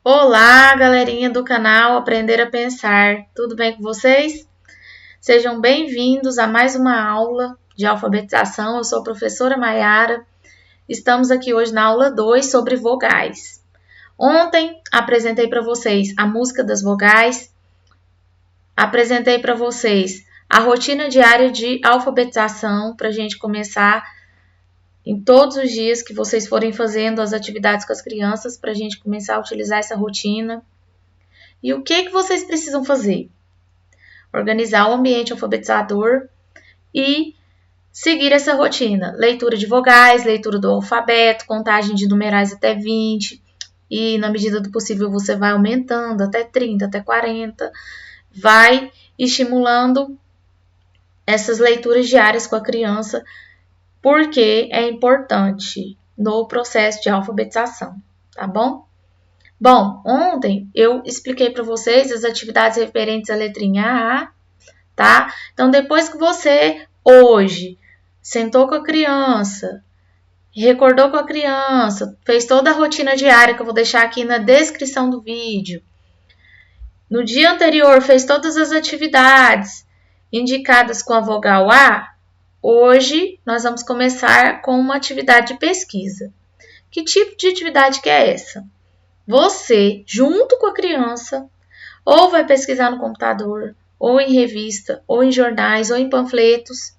Olá, galerinha do canal Aprender a Pensar. Tudo bem com vocês? Sejam bem-vindos a mais uma aula de alfabetização. Eu sou a professora Maiara. Estamos aqui hoje na aula 2 sobre vogais. Ontem apresentei para vocês a música das vogais, apresentei para vocês a rotina diária de alfabetização para a gente começar em todos os dias que vocês forem fazendo as atividades com as crianças, para a gente começar a utilizar essa rotina. E o que vocês precisam fazer? Organizar o ambiente alfabetizador e seguir essa rotina. Leitura de vogais, leitura do alfabeto, contagem de numerais até 20. E na medida do possível você vai aumentando até 30, até 40. Vai estimulando essas leituras diárias com a criança, porque é importante no processo de alfabetização, tá bom? Bom, ontem eu expliquei para vocês as atividades referentes à letrinha A, tá? Então, depois que você hoje sentou com a criança, recordou com a criança, fez toda a rotina diária que eu vou deixar aqui na descrição do vídeo. No dia anterior fez todas as atividades indicadas com a vogal A. Hoje, nós vamos começar com uma atividade de pesquisa. Que tipo de atividade que é essa? Você, junto com a criança, ou vai pesquisar no computador, ou em revista, ou em jornais, ou em panfletos.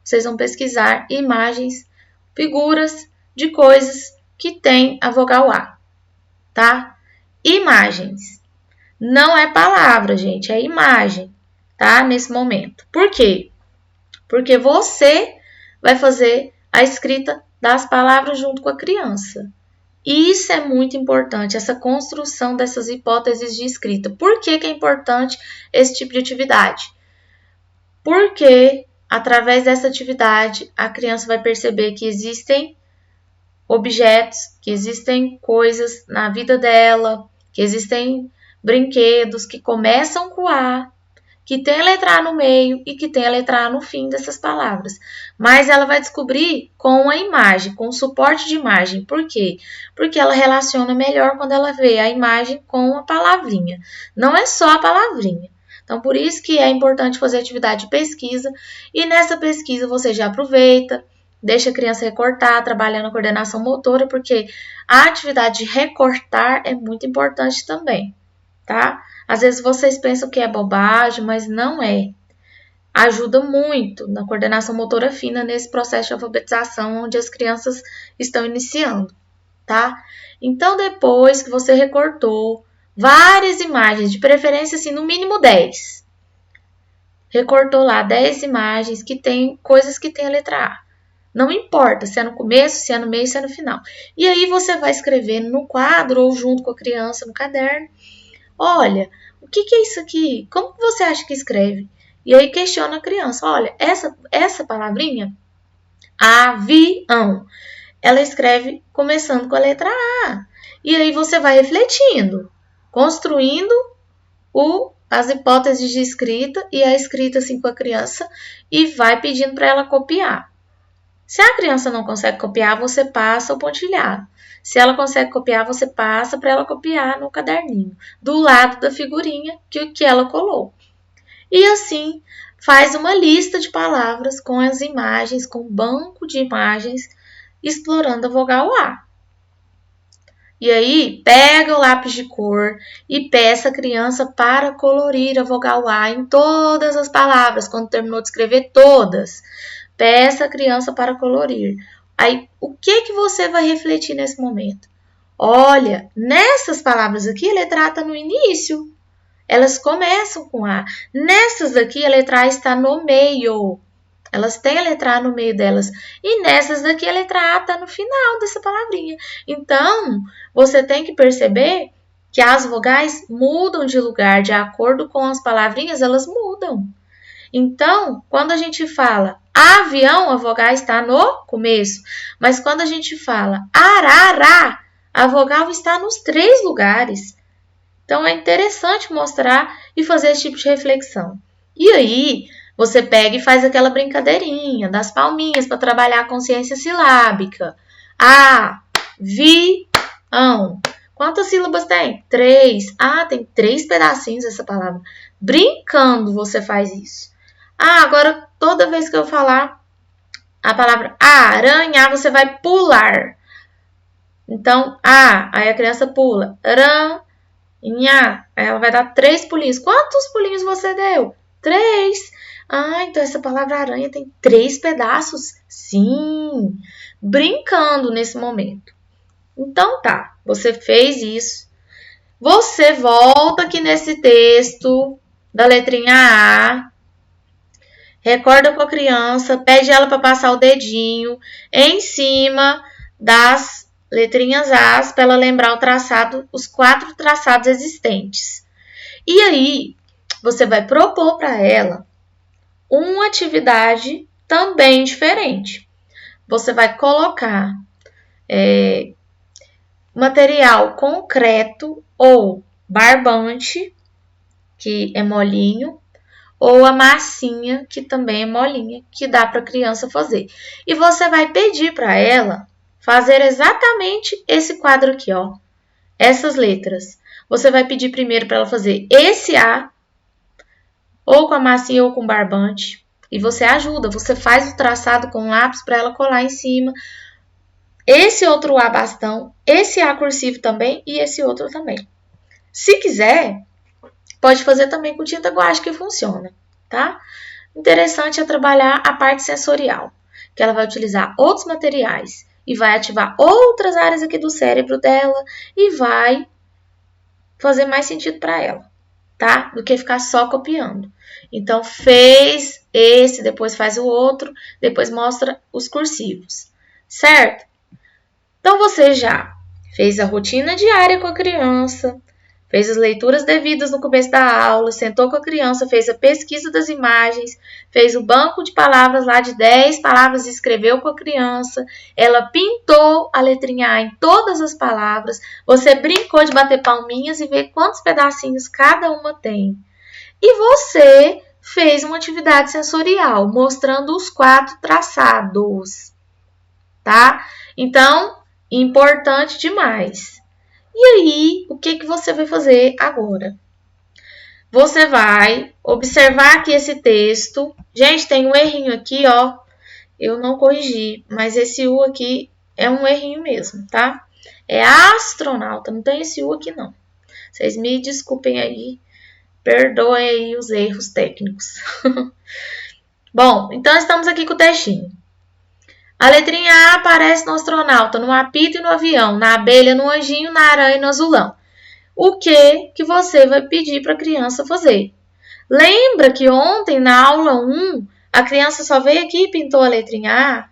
Vocês vão pesquisar imagens, figuras de coisas que tem a vogal A, tá? Imagens. Não é palavra, gente, é imagem, tá? Nesse momento. Por quê? Porque você vai fazer a escrita das palavras junto com a criança. Isso é muito importante, essa construção dessas hipóteses de escrita. Por que é importante esse tipo de atividade? Porque, através dessa atividade, a criança vai perceber que existem objetos, que existem coisas na vida dela, que existem brinquedos que começam com A, que tem a letra A no meio e que tem a letra A no fim dessas palavras. Mas ela vai descobrir com a imagem, com o suporte de imagem. Por quê? Porque ela relaciona melhor quando ela vê a imagem com a palavrinha. Não é só a palavrinha. Então, por isso que é importante fazer atividade de pesquisa. E nessa pesquisa você já aproveita, deixa a criança recortar, trabalhando a coordenação motora, porque a atividade de recortar é muito importante também, tá? Às vezes vocês pensam que é bobagem, mas não é. Ajuda muito na coordenação motora fina nesse processo de alfabetização onde as crianças estão iniciando, tá? Então, depois que você recortou várias imagens, de preferência assim, no mínimo 10. Recortou lá 10 imagens que tem coisas que tem a letra A. Não importa se é no começo, se é no meio, se é no final. E aí você vai escrevendo no quadro ou junto com a criança no caderno. Olha, o que é isso aqui? Como que você acha que escreve? E aí questiona a criança. Olha, essa palavrinha, avião, ela escreve começando com a letra A. E aí você vai refletindo, construindo as hipóteses de escrita e a escrita assim com a criança e vai pedindo para ela copiar. Se a criança não consegue copiar, você passa o pontilhado. Se ela consegue copiar, você passa para ela copiar no caderninho, do lado da figurinha que ela colou. E assim, faz uma lista de palavras com as imagens, com um banco de imagens, explorando a vogal A. E aí, pega o lápis de cor e peça a criança para colorir a vogal A em todas as palavras, quando terminou de escrever todas. Peça a criança para colorir. Aí, o que você vai refletir nesse momento? Olha, nessas palavras aqui, a letra A está no início. Elas começam com A. Nessas aqui, a letra A está no meio. Elas têm a letra A no meio delas. E nessas daqui, a letra A está no final dessa palavrinha. Então, você tem que perceber que as vogais mudam de lugar. De acordo com as palavrinhas, elas mudam. Então, quando a gente fala avião, a vogal está no começo. Mas quando a gente fala arará, a vogal está nos 3 lugares. Então, é interessante mostrar e fazer esse tipo de reflexão. E aí, você pega e faz aquela brincadeirinha das palminhas para trabalhar a consciência silábica. Avião. Quantas sílabas tem? 3. Ah, tem 3 pedacinhos essa palavra. Brincando você faz isso. Ah, agora toda vez que eu falar a palavra aranhar, você vai pular. Então, aí a criança pula. Aranhar. Aí ela vai dar 3 pulinhos. Quantos pulinhos você deu? 3. Ah, então essa palavra aranha tem 3 pedaços? Sim. Brincando nesse momento. Então tá, você fez isso. Você volta aqui nesse texto da letrinha A. Recorda com a criança, pede ela para passar o dedinho em cima das letrinhas As para ela lembrar o traçado, os 4 traçados existentes. E aí, você vai propor para ela uma atividade também diferente. Você vai colocar material concreto ou barbante, que é molinho, ou a massinha, que também é molinha, que dá para a criança fazer. E você vai pedir para ela fazer exatamente esse quadro aqui, ó. Essas letras. Você vai pedir primeiro para ela fazer esse A, ou com a massinha ou com barbante. E você ajuda, você faz o traçado com lápis para ela colar em cima. Esse outro A bastão, esse A cursivo também e esse outro também. Se quiser, pode fazer também com tinta guache que funciona, tá? Interessante é trabalhar a parte sensorial, que ela vai utilizar outros materiais e vai ativar outras áreas aqui do cérebro dela e vai fazer mais sentido para ela, tá? Do que ficar só copiando. Então, fez esse, depois faz o outro, depois mostra os cursivos, certo? Então, você já fez a rotina diária com a criança, fez as leituras devidas no começo da aula, sentou com a criança, fez a pesquisa das imagens, fez o banco de palavras lá de 10 palavras e escreveu com a criança, ela pintou a letrinha A em todas as palavras, você brincou de bater palminhas e ver quantos pedacinhos cada uma tem. E você fez uma atividade sensorial, mostrando os 4 traçados, tá? Então, importante demais. E aí, o que você vai fazer agora? Você vai observar aqui esse texto. Gente, tem um errinho aqui, ó. Eu não corrigi, mas esse U aqui é um errinho mesmo, tá? É astronauta, não tem esse U aqui não. Vocês me desculpem aí, perdoem aí os erros técnicos. Bom, então estamos aqui com o textinho. A letrinha A aparece no astronauta, no apito e no avião, na abelha, no anjinho, na aranha e no azulão. O que você vai pedir para a criança fazer? Lembra que ontem, na aula 1, a criança só veio aqui e pintou a letrinha A?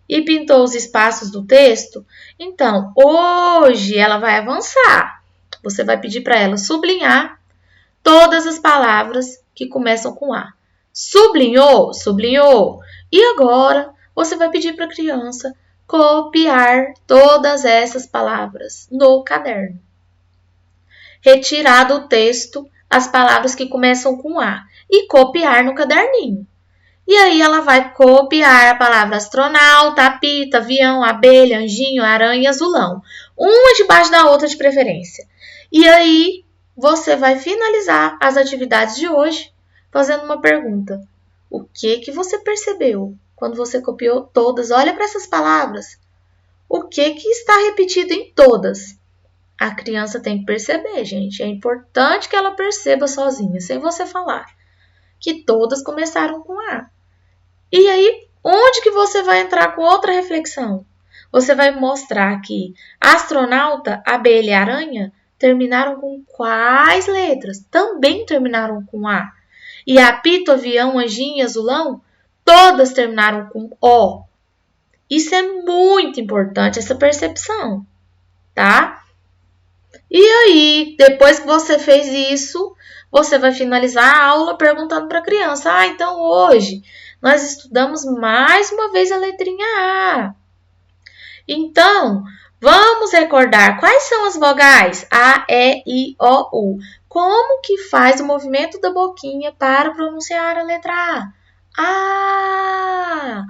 E pintou os espaços do texto? Então, hoje ela vai avançar. Você vai pedir para ela sublinhar todas as palavras que começam com A. Sublinhou? Sublinhou. E agora, você vai pedir para a criança copiar todas essas palavras no caderno. Retirar do texto as palavras que começam com A e copiar no caderninho. E aí ela vai copiar a palavra astronauta, apita, avião, abelha, anjinho, aranha e azulão. Uma debaixo da outra de preferência. E aí você vai finalizar as atividades de hoje fazendo uma pergunta. O que você percebeu quando você copiou todas? Olha para essas palavras. O que está repetido em todas? A criança tem que perceber, gente. É importante que ela perceba sozinha, sem você falar, que todas começaram com A. E aí, onde que você vai entrar com outra reflexão? Você vai mostrar que astronauta, abelha e aranha terminaram com quais letras? Também terminaram com A. E apito, avião, anjinho e azulão, todas terminaram com O. Isso é muito importante, essa percepção, tá? E aí, depois que você fez isso, você vai finalizar a aula perguntando para a criança: então hoje nós estudamos mais uma vez a letrinha A. Então, vamos recordar quais são as vogais A, E, I, O, U. Como que faz o movimento da boquinha para pronunciar a letra A?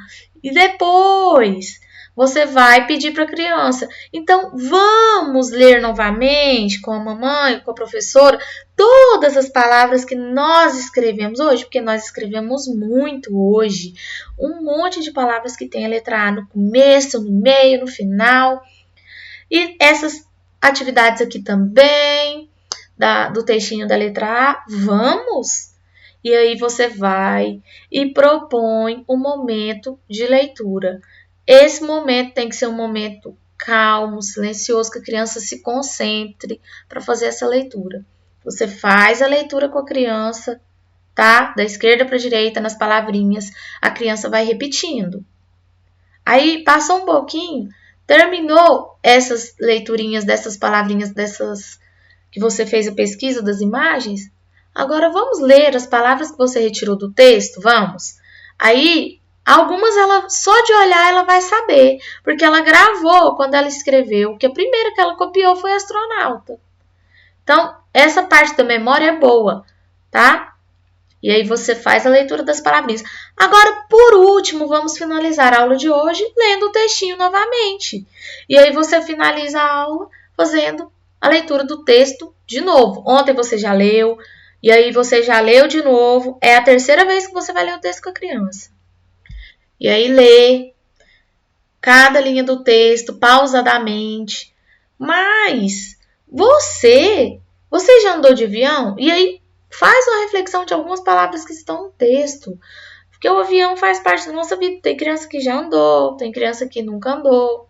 E depois, você vai pedir para a criança. Então, vamos ler novamente com a mamãe, com a professora, todas as palavras que nós escrevemos hoje, porque nós escrevemos muito hoje. Um monte de palavras que tem a letra A no começo, no meio, no final. E essas atividades aqui também, do textinho da letra A, vamos? E aí você vai e propõe um momento de leitura. Esse momento tem que ser um momento calmo, silencioso, que a criança se concentre para fazer essa leitura. Você faz a leitura com a criança, tá? Da esquerda para a direita, nas palavrinhas, a criança vai repetindo. Aí passou um pouquinho, terminou essas leiturinhas dessas palavrinhas, dessas que você fez a pesquisa das imagens. Agora vamos ler as palavras que você retirou do texto, vamos? Aí, algumas ela só de olhar ela vai saber, porque ela gravou quando ela escreveu, que a primeira que ela copiou foi astronauta. Então, essa parte da memória é boa, tá? E aí você faz a leitura das palavrinhas. Agora, por último, vamos finalizar a aula de hoje lendo o textinho novamente. E aí você finaliza a aula fazendo a leitura do texto de novo. Ontem você já leu, e aí você já leu de novo. É a terceira vez que você vai ler o texto com a criança. E aí lê cada linha do texto pausadamente. Mas você já andou de avião? E aí faz uma reflexão de algumas palavras que estão no texto. Porque o avião faz parte da nossa vida. Tem criança que já andou, tem criança que nunca andou.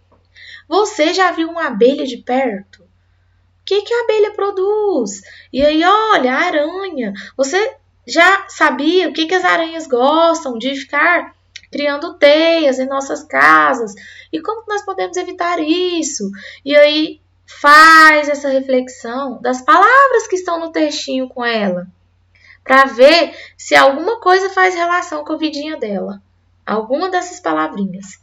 Você já viu uma abelha de perto? O que a abelha produz? E aí, olha, a aranha. Você já sabia o que as aranhas gostam de ficar criando teias em nossas casas? E como nós podemos evitar isso? E aí, faz essa reflexão das palavras que estão no textinho com ela, para ver se alguma coisa faz relação com a vidinha dela. Alguma dessas palavrinhas.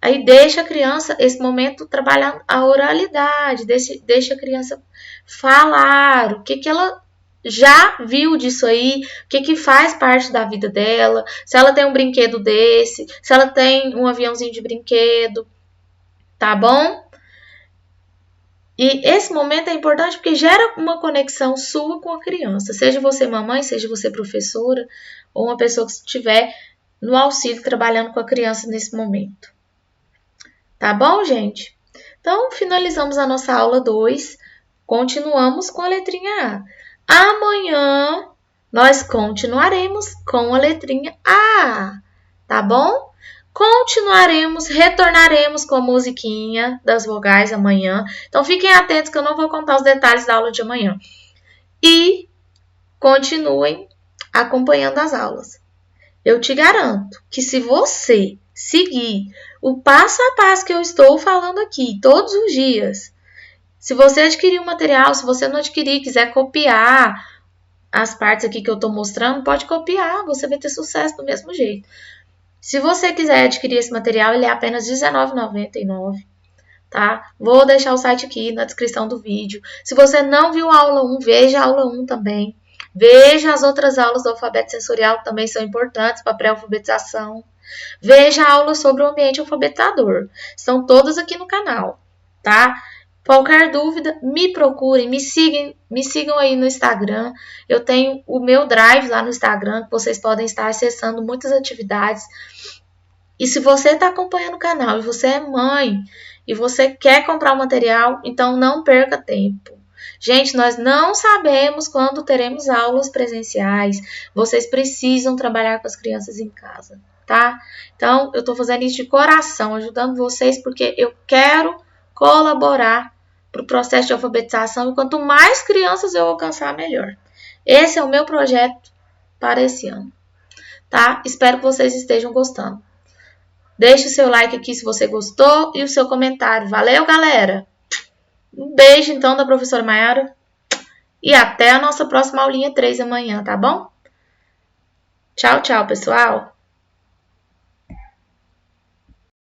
Aí deixa a criança, esse momento, trabalhar a oralidade, deixa a criança falar o que ela já viu disso aí, o que faz parte da vida dela, se ela tem um brinquedo desse, se ela tem um aviãozinho de brinquedo, tá bom? E esse momento é importante porque gera uma conexão sua com a criança, seja você mamãe, seja você professora, ou uma pessoa que estiver no auxílio trabalhando com a criança nesse momento. Tá bom, gente? Então, finalizamos a nossa aula 2. Continuamos com a letrinha A. Amanhã, nós continuaremos com a letrinha A. Tá bom? Retornaremos com a musiquinha das vogais amanhã. Então, fiquem atentos que eu não vou contar os detalhes da aula de amanhã. E continuem acompanhando as aulas. Eu te garanto que se você seguir o passo a passo que eu estou falando aqui todos os dias, se você adquirir o material, se você não adquirir, quiser copiar as partes aqui que eu estou mostrando, pode copiar, você vai ter sucesso do mesmo jeito. Se você quiser adquirir esse material, ele é apenas R$19,99, tá? Vou deixar o site aqui na descrição do vídeo. Se você não viu a aula 1, veja a aula 1 também. Veja as outras aulas do alfabeto sensorial que também são importantes para a pré-alfabetização. Veja a aula sobre o ambiente alfabetizador. Estão todas aqui no canal, tá? Qualquer dúvida, me procurem, me sigam aí no Instagram. Eu tenho o meu Drive lá no Instagram, que vocês podem estar acessando muitas atividades. E se você está acompanhando o canal e você é mãe e você quer comprar o material, então não perca tempo. Gente, nós não sabemos quando teremos aulas presenciais. Vocês precisam trabalhar com as crianças em casa, tá? Então, eu estou fazendo isso de coração, ajudando vocês, porque eu quero colaborar para o processo de alfabetização. E quanto mais crianças eu alcançar, melhor. Esse é o meu projeto para esse ano, tá? Espero que vocês estejam gostando. Deixe o seu like aqui se você gostou e o seu comentário. Valeu, galera! Um beijo, então, da professora Maiara. E até a nossa próxima aulinha 3 amanhã, tá bom? Tchau, tchau, pessoal!